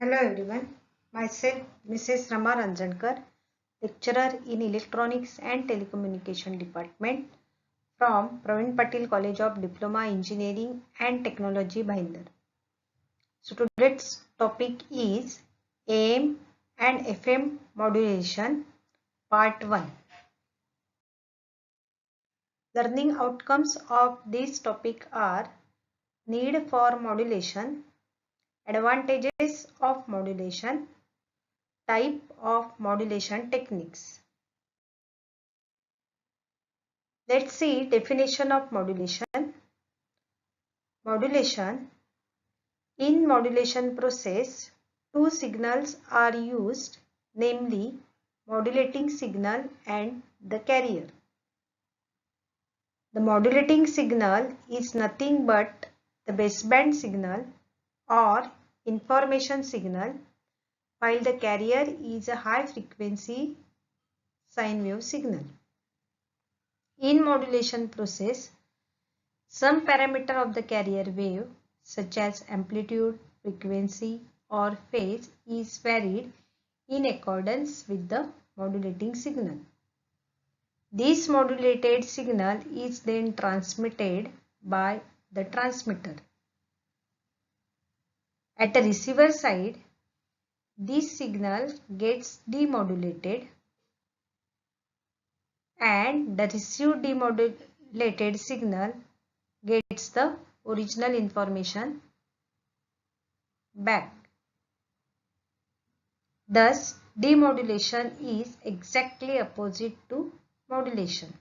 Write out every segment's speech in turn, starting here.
Hello everyone, myself Mrs. Rama Ranjankar, lecturer in Electronics and Telecommunication Department from Praveen Patil College of Diploma Engineering and Technology, Bhayandar. So today's topic is AM and FM modulation, part 1. Learning outcomes of this topic are need for modulation, advantages of modulation, type of modulation techniques. Let's see definition of modulation. Modulation. In modulation process, two signals are used, namely modulating signal and the carrier. The modulating signal is nothing but the baseband signal or information signal, while the carrier is a high frequency sine wave signal. In modulation process, some parameter of the carrier wave such as amplitude, frequency or phase is varied in accordance with the modulating signal. This modulated signal is then transmitted by the transmitter. At the receiver side, this signal gets demodulated and the received demodulated signal gets the original information back. Thus, demodulation is exactly opposite to modulation.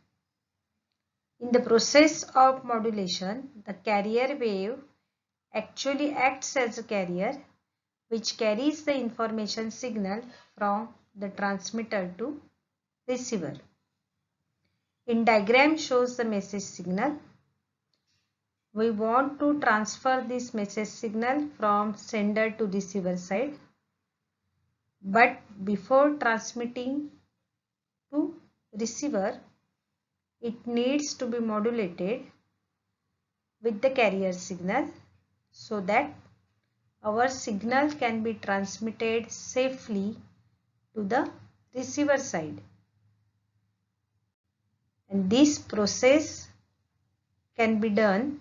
In the process of modulation, the carrier wave actually acts as a carrier which carries the information signal from the transmitter to receiver. In diagram shows the message signal. We want to transfer this message signal from sender to receiver side. But before transmitting to receiver, it needs to be modulated with the carrier signal so that our signal can be transmitted safely to the receiver side. And this process can be done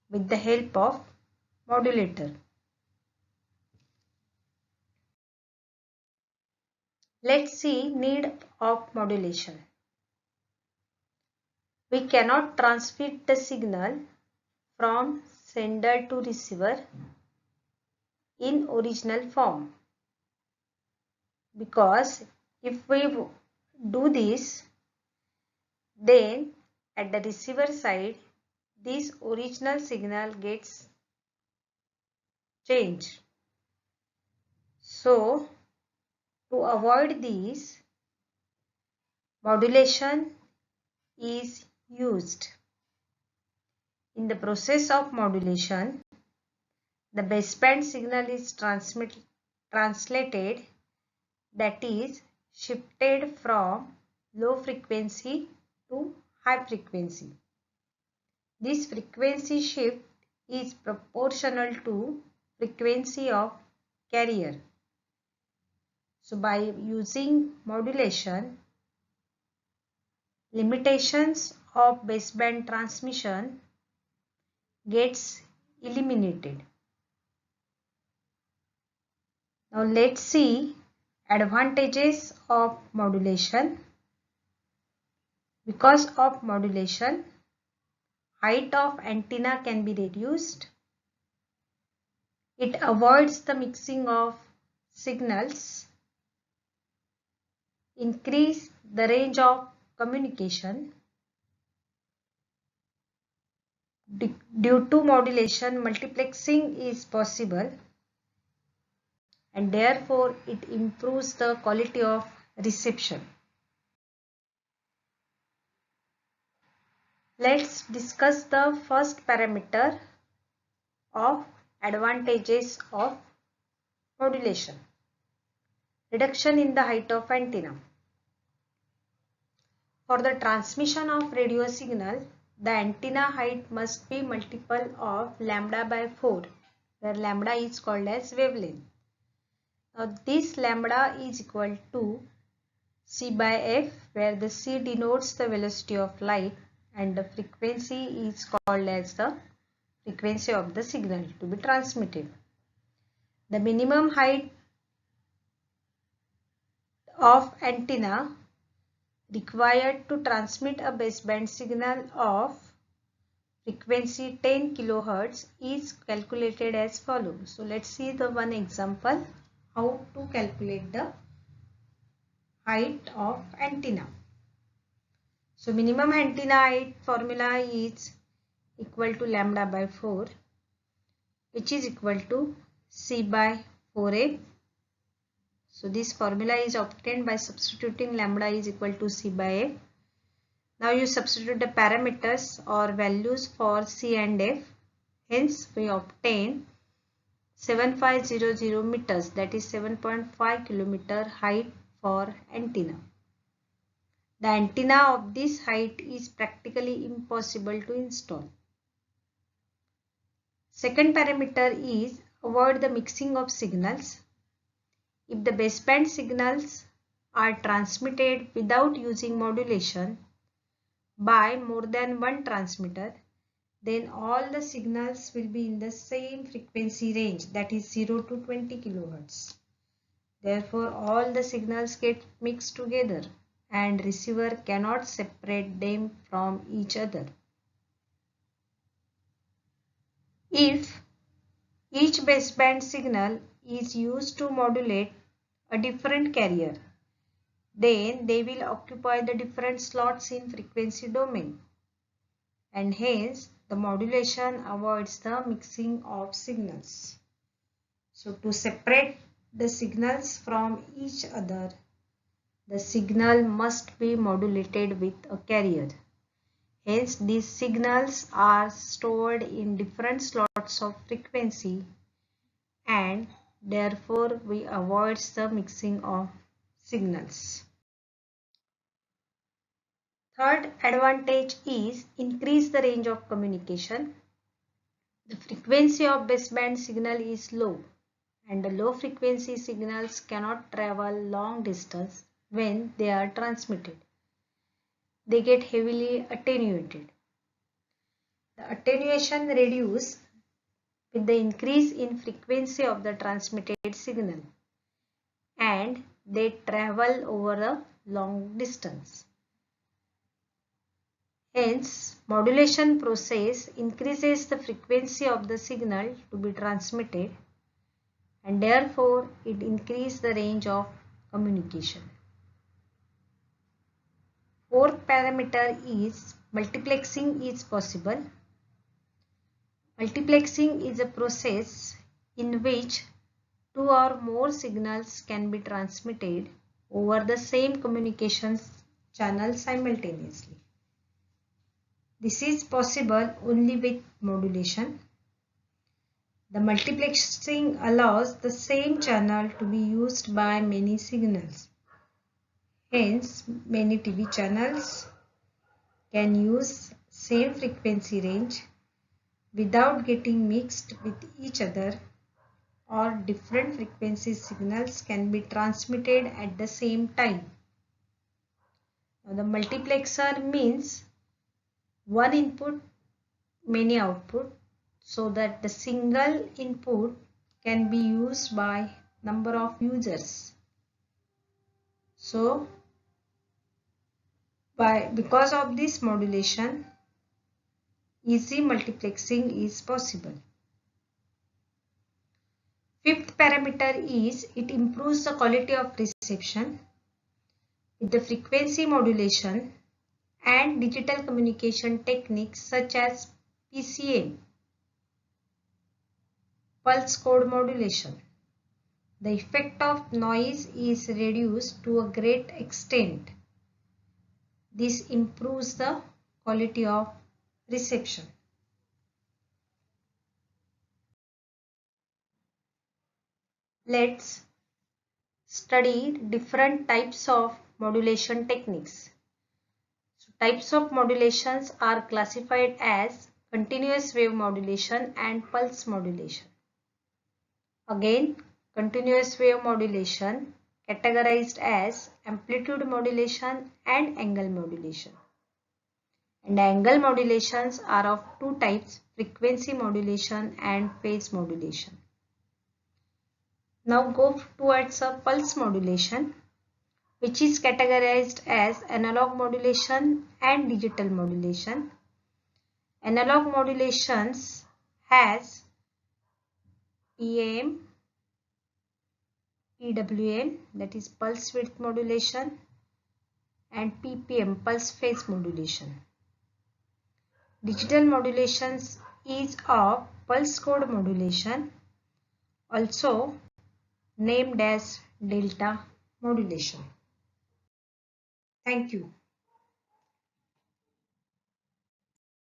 with the help of modulator. Let's see need of modulation. We cannot transmit the signal from sender to receiver in original form, because if we do this, then at the receiver side this original signal gets changed. So to avoid this, modulation is used. In the process of modulation, the baseband signal is translated, that is shifted from low frequency to high frequency. This frequency shift is proportional to frequency of carrier. So by using modulation, limitations of baseband transmission gets eliminated. Now let's see advantages of modulation. Because of modulation, height of antenna can be reduced. It avoids the mixing of signals, increase the range of communication. Due to modulation, multiplexing is possible and therefore it improves the quality of reception. Let's discuss the first parameter of advantages of modulation. Reduction in the height of antenna. For the transmission of radio signal, the antenna height must be multiple of lambda by 4, where lambda is called as wavelength. This lambda is equal to c by f, where the c denotes the velocity of light and the frequency is called as the frequency of the signal to be transmitted. The minimum height of antenna required to transmit a baseband signal of frequency 10 kHz is calculated as follows. So let's see the one example how to calculate the height of antenna. So minimum antenna height formula is equal to lambda by 4, which is equal to c by 4a. So this formula is obtained by substituting lambda is equal to c by a. Now you substitute the parameters or values for c and f. Hence we obtain 7500 meters, that is 7.5 kilometer height for antenna. The antenna of this height is practically impossible to install. Second parameter is avoid the mixing of signals. If the baseband signals are transmitted without using modulation by more than one transmitter, then all the signals will be in the same frequency range, that is 0 to 20 kHz. Therefore, all the signals get mixed together and receiver cannot separate them from each other. If each baseband signal is used to modulate a different carrier, then they will occupy the different slots in frequency domain, and hence the modulation avoids the mixing of signals. So to separate the signals from each other, the signal must be modulated with a carrier. Hence these signals are stored in different slots of frequency, and therefore we avoid the mixing of signals. Third advantage is increase the range of communication. The frequency of baseband signal is low, and the low frequency signals cannot travel long distance when they are transmitted. They get heavily attenuated. The attenuation reduces with the increase in frequency of the transmitted signal, and they travel over a long distance. Hence, modulation process increases the frequency of the signal to be transmitted, and therefore it increases the range of communication. Fourth parameter is multiplexing is possible. Multiplexing is a process in which two or more signals can be transmitted over the same communications channel simultaneously. This is possible only with modulation. The multiplexing allows the same channel to be used by many signals. Hence, many TV channels can use same frequency range without getting mixed with each other, or different frequency signals can be transmitted at the same time. Now, the multiplexer means one input, many output, so that the single input can be used by number of users. So, because of this modulation, easy multiplexing is possible. Fifth parameter is it improves the quality of reception. With the frequency modulation and digital communication techniques such as PCM, pulse code modulation, the effect of noise is reduced to a great extent. This improves the quality of reception. Let's study different types of modulation techniques. So, types of modulations are classified as continuous wave modulation and pulse modulation. Again, continuous wave modulation categorized as amplitude modulation and angle modulation. And angle modulations are of two types, frequency modulation and phase modulation. Now go towards a pulse modulation, which is categorized as analog modulation and digital modulation. Analog modulations has PAM, PWM, that is pulse width modulation, and PPM, pulse phase modulation. Digital modulations is of pulse code modulation, also named as delta modulation. Thank you.